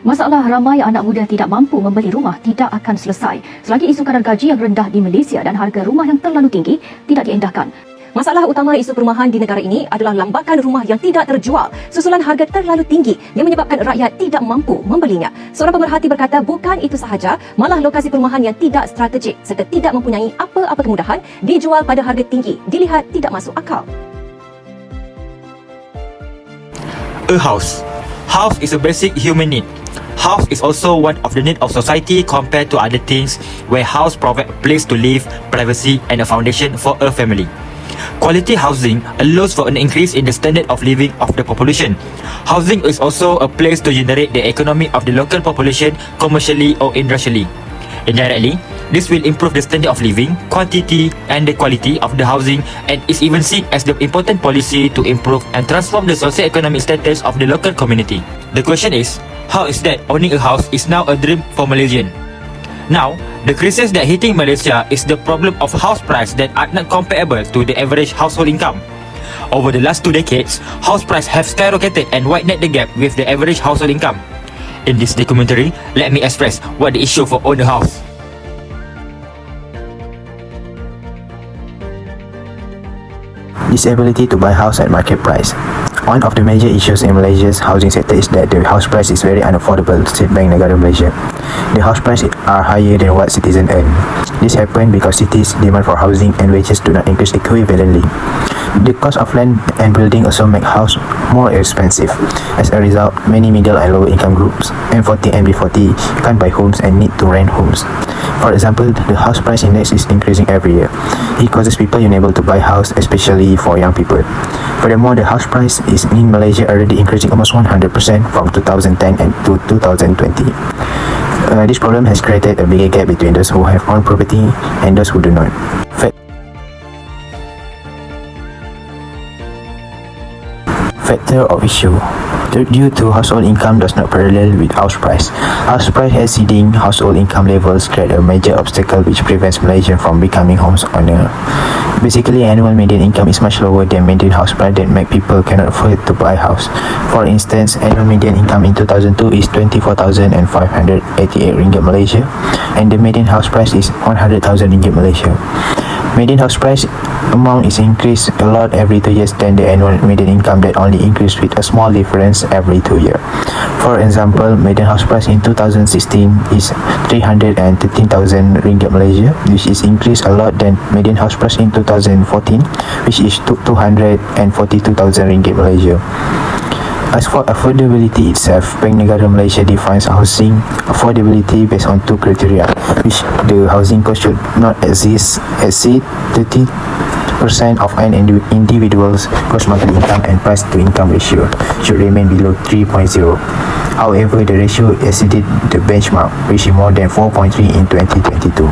Masalah ramai anak muda tidak mampu membeli rumah tidak akan selesai selagi isu kadar gaji yang rendah di Malaysia dan harga rumah yang terlalu tinggi tidak diendahkan. Masalah utama isu perumahan di negara ini adalah lambakan rumah yang tidak terjual susulan harga terlalu tinggi yang menyebabkan rakyat tidak mampu membelinya. Seorang pemerhati berkata bukan itu sahaja, malah lokasi perumahan yang tidak strategik serta tidak mempunyai apa-apa kemudahan dijual pada harga tinggi dilihat tidak masuk akal. A house. House is a basic human need. House is also one of the needs of society compared to other things, where house provides a place to live, privacy and a foundation for a family. Quality housing allows for an increase in the standard of living of the population. Housing is also a place to generate the economy of the local population commercially or industrially. Indirectly, this will improve the standard of living, quantity and the quality of the housing, and is even seen as the important policy to improve and transform the socio-economic status of the local community. The question is, how is that owning a house is now a dream for Malaysian? Now, the crisis that hitting Malaysia is the problem of house price that are not comparable to the average household income. Over the last 2 decades, house price have skyrocketed and widened the gap with the average household income. In this documentary, let me express what the issue for own a house. Disability to buy house at market price. One of the major issues in Malaysia's housing sector is that the house price is very unaffordable, said Bank Negara Malaysia. The house prices are higher than what citizens earn. This happens because cities' demand for housing and wages do not increase equivalently. The cost of land and building also make house more expensive. As a result, many middle and lower income groups, M40 and B40, can't buy homes and need to rent homes. For example, the house price index is increasing every year. It causes people unable to buy house, especially for young people. Furthermore, the house price is in Malaysia already increasing almost 100% from 2010 and to 2020. This problem has created a bigger gap between those who have owned property and those who do not. Factor of issue. Due to household income does not parallel with house price. House price exceeding household income levels create a major obstacle which prevents Malaysians from becoming homes owner. Basically, annual median income is much lower than median house price that make people cannot afford to buy house. For instance, annual median income in 2002 is 24,588 ringgit Malaysia and the median house price is 100,000 ringgit Malaysia. Median house price amount is increased a lot every 2 years than the annual median income that only increased with a small difference every 2 years. For example, median house price in 2016 is 313,000 ringgit Malaysia, which is increased a lot than median house price in 2014, which is 242,000 ringgit Malaysia. As for affordability itself, Bank Negara Malaysia defines housing affordability based on 2 criteria, which the housing cost should not exceed 30% of an individual's gross monthly income and price to income ratio should remain below 3.0. However, the ratio exceeded the benchmark, reaching more than 4.3 in 2022.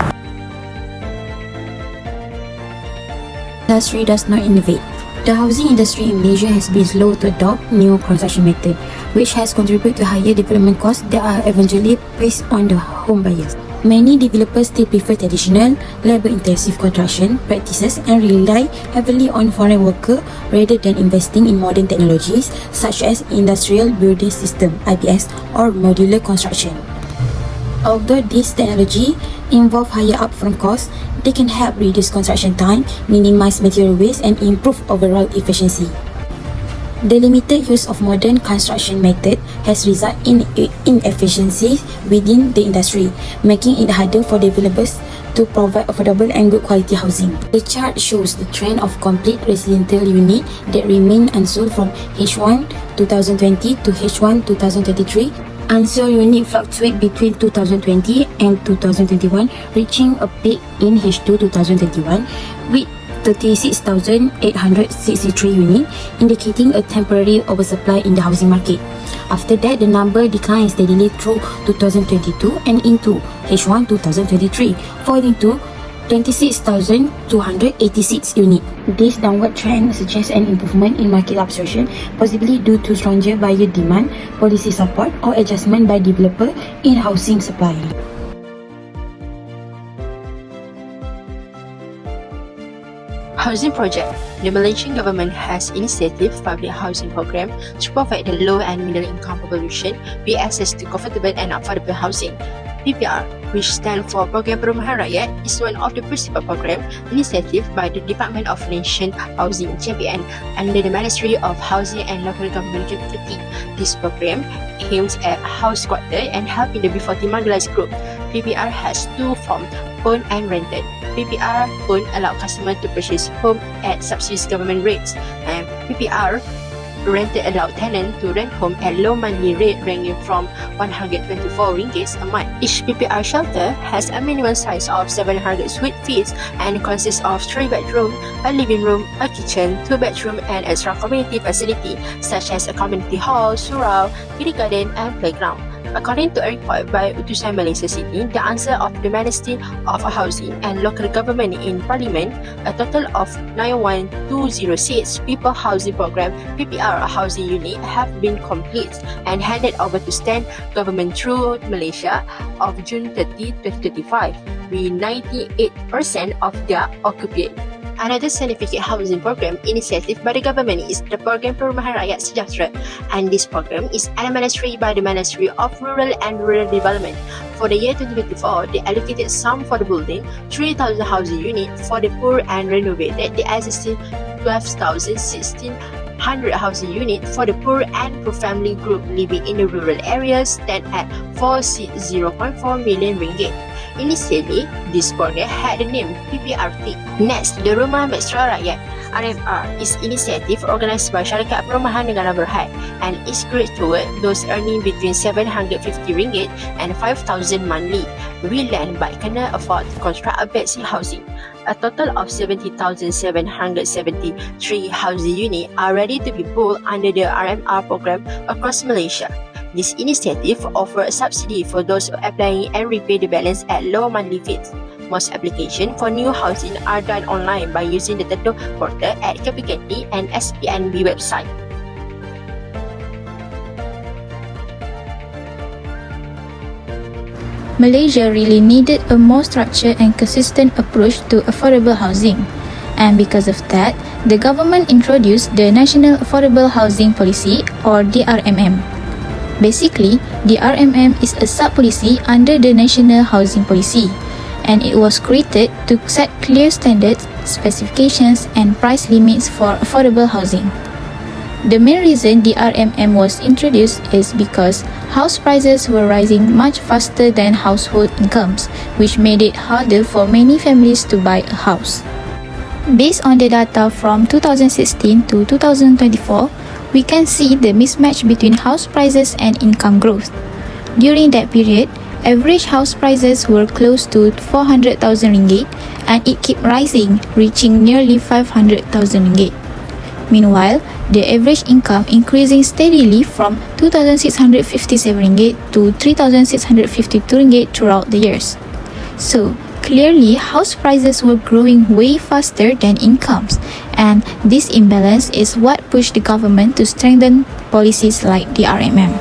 Industry does not innovate. The housing industry in Malaysia has been slow to adopt new construction method, which has contributed to higher development costs that are eventually placed on the home buyers. Many developers still prefer traditional, labor-intensive construction practices and rely heavily on foreign workers rather than investing in modern technologies such as industrial building system (IBS) or modular construction. Although this technology involve higher upfront costs, they can help reduce construction time, minimize material waste and improve overall efficiency. The limited use of modern construction method has resulted in inefficiencies within the industry, making it harder for developers to provide affordable and good quality housing. The chart shows the trend of complete residential unit that remain unsold from H1 2020 to H1 2023. Unsold unit fluctuate between 2020 and 2021, reaching a peak in H2 2021 with 36,863 units, indicating a temporary oversupply in the housing market. After that, the number declined steadily through 2022 and into H1 2023, falling to 26,286 units. This downward trend suggests an improvement in market absorption, possibly due to stronger buyer demand, policy support, or adjustment by developer in housing supply. Housing project. The Malaysian government has initiated public housing program to provide the low and middle income population with access to comfortable and affordable housing. PPR, which stands for Program Perumahan Rakyat, is one of the principal program initiative by the Department of Nation Housing (JPN) under the Ministry of Housing and Local Government Affordability. This program aims at house quarter and helping the B40 marginalized group. PPR has two forms, owned and rented. PPR owned allow customer to purchase home at subsidized government rates, and PPR rented allow tenant to rent home at low monthly rate ranging from 124 ringgit a month. Each PPR shelter has a minimum size of 700 suite feet and consists of 3 bedrooms, a living room, a kitchen, 2 bedrooms, and extra community facility such as a community hall, surau, kindergarten, and playground. According to a report by Utusan Malaysia City, the answer of the Ministry of Housing and Local Government in Parliament, a total of 91206 people housing program PPR housing unit have been complete and handed over to state government through Malaysia of June 30, 2025, with 98% of their occupied. Another significant housing program initiative by the government is the Program Perumahan Rakyat Sejahtera, and this program is administered by the Ministry of Rural and Rural Development. For the year 2024, they allocated sum for the building 3,000 housing units for the poor and renovated the existing 12,1600 housing units for the poor and poor family group living in the rural areas, stand at 460.4 million ringgit. Initially, this program had the name PPRT. Next, the Rumah Mesra Rakyat (RMR) is initiative organized by Syarikat Perumahan Negara Berhad and is geared toward those earning between 750 ringgit and 5,000 monthly, with land but cannot afford to construct a basic housing. A total of 70,773 housing units are ready to be built under the RMR program across Malaysia. This initiative offers a subsidy for those applying and repay the balance at low monthly fees. Most applications for new housing are done online by using the Tentu portal at KPKT and SPNB website. Malaysia really needed a more structured and consistent approach to affordable housing. And because of that, the government introduced the National Affordable Housing Policy or DRMM. Basically, the RMM is a sub-policy under the National Housing Policy, and it was created to set clear standards, specifications, and price limits for affordable housing. The main reason the RMM was introduced is because house prices were rising much faster than household incomes, which made it harder for many families to buy a house. Based on the data from 2016 to 2024, we can see the mismatch between house prices and income growth. During that period, average house prices were close to 400,000 ringgit and it kept rising, reaching nearly 500,000 ringgit. Meanwhile, the average income increasing steadily from 2,657 ringgit to 3,652 ringgit throughout the years. So, clearly, house prices were growing way faster than incomes, and this imbalance is what pushed the government to strengthen policies like the RMM.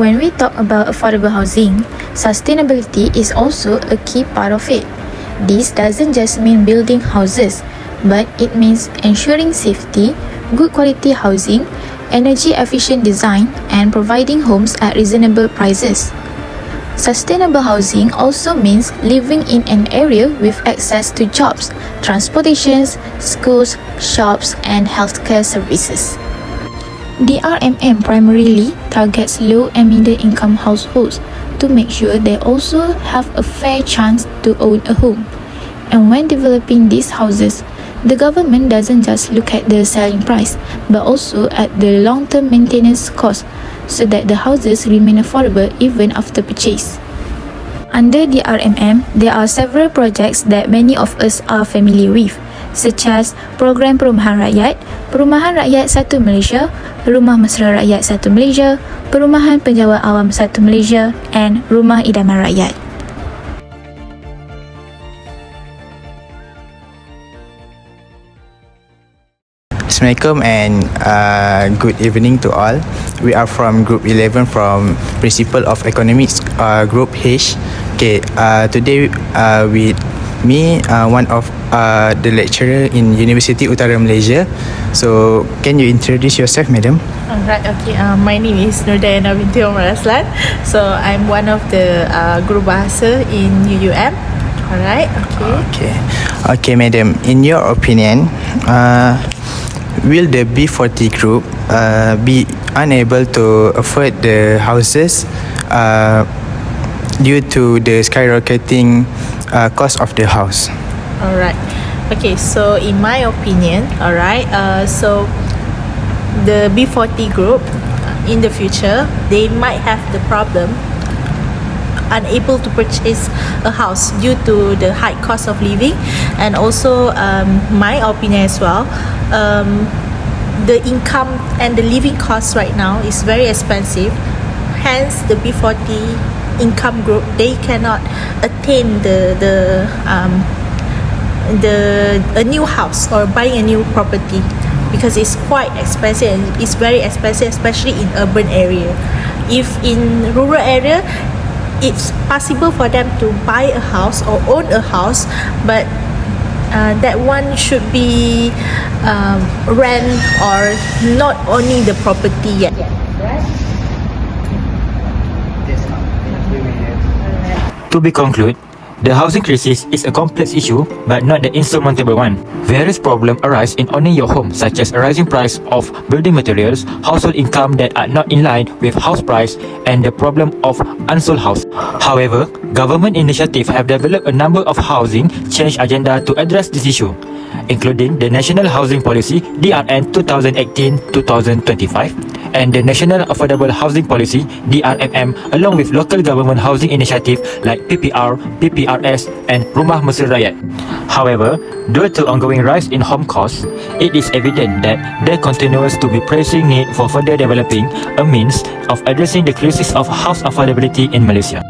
When we talk about affordable housing, sustainability is also a key part of it. This doesn't just mean building houses, but it means ensuring safety, good quality housing, energy efficient design, and providing homes at reasonable prices. Sustainable housing also means living in an area with access to jobs, transportations, schools, shops, and healthcare services. The RMM primarily targets low and middle income households to make sure they also have a fair chance to own a home. And when developing these houses, the government doesn't just look at the selling price, but also at the long-term maintenance cost, so that the houses remain affordable even after purchase. Under the RMM, there are several projects that many of us are familiar with, such as Program Perumahan Rakyat, Perumahan Rakyat 1 Malaysia, Rumah Mesra Rakyat 1 Malaysia, Perumahan Penjawat Awam 1 Malaysia, and Rumah Idaman Rakyat. Assalamualaikum and good evening to all. We are from Group 11 from Principle of Economics, Group H. Okay, today with Me, one of the lecturer in University Utara Malaysia. So, can you introduce yourself, madam? Alright, okay. My name is Nurdayana binti Omar Aslan. So I'm one of the guru bahasa in UUM. Alright, okay. Okay, madam. In your opinion, will the B40 group be unable to afford the houses due to the skyrocketing cost of the house? Alright. Okay, so in my opinion, alright, so the B40 group in the future, they might have the problem unable to purchase a house due to the high cost of living, and also my opinion as well, the income and the living cost right now is very expensive. Hence the B40 income group, they cannot attain a new house or buying a new property, because it's quite expensive and it's very expensive, especially in urban area. If in rural area, it's possible for them to buy a house or own a house, but that one should be rent or not owning the property yet. To be concluded, the housing crisis is a complex issue but not the insurmountable one. Various problems arise in owning your home, such as a rising price of building materials, household income that are not in line with house price, and the problem of unsold house. However, government initiatives have developed a number of housing change agenda to address this issue, including the National Housing Policy (DRN 2018-2025) and the National Affordable Housing Policy (DRMM), along with local government housing initiatives like PPR, PPRS, and Rumah Mesra Rakyat. However, due to ongoing rise in home costs, it is evident that there continues to be pressing need for further developing a means of addressing the crisis of house affordability in Malaysia.